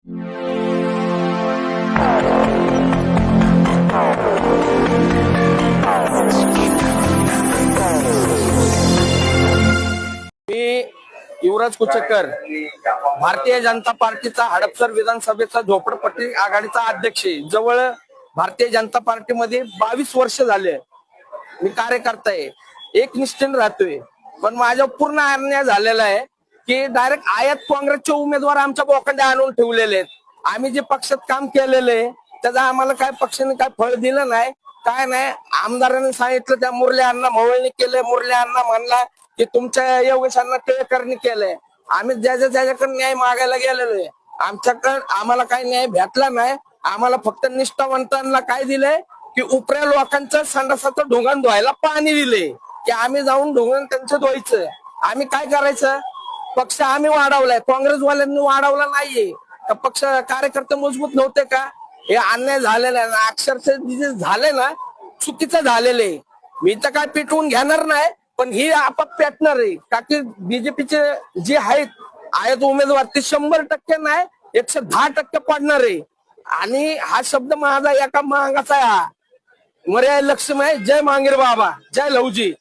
मी युवराज कुचेकर, भारतीय जनता पार्टीचा हडपसर विधानसभेचा झोपडपट्टी आघाडीचा अध्यक्ष आहे. जवळ भारतीय जनता पार्टीमध्ये 22 वर्ष झाले मी कार्यकर्ता आहे, एकनिष्ठेने राहतोय. पण माझ्या पूर्ण अन्याय झालेला आहे की डायरेक्ट आयात काँग्रेसचे उमेदवार आमच्या बोकांडे आणून ठेवलेले आहेत. आम्ही जे पक्षात काम केलेलं आहे त्याचं आम्हाला काय पक्षाने काय फळ दिलं नाही, काय नाही. आमदारांनी सांगितलं त्या मुरली अण्णा मोहोळनी केले. मुरली अण्णा म्हणला की तुमच्या योगेशांना टिळकरनी केलंय. आम्ही ज्याच्याकडे न्याय मागायला गेलेलो आहे, आमच्याकडे आम्हाला काही न्याय भेटला नाही. आम्हाला फक्त निष्ठावंतांना काय दिलंय की उपऱ्या लोकांचं संडासाचं ढोंगण धुवायला पाणी दिले की आम्ही जाऊन ढोंगण त्यांचं धुवायचं. आम्ही काय करायचं? पक्ष आम्ही वाढवलाय, काँग्रेसवाल्यांनी वाढवला नाहीये. पक्ष कार्यकर्ते मजबूत नव्हते का? हे अन्याय झालेला आहे. अक्षरशः जे झाले ना चुकीचं झालेलं आहे. मी तर काय पेटवून घेणार नाही, पण ही आपाप पेटणार आहे. का की बीजेपीचे जे आहेत उमेदवार ते 100% नाही 110% पडणार आहे. आणि हा शब्द माझा एका मागाचा आहे, मर्यादा लक्ष्मी आहे. जय मांगीर बाबा, जय लवजी.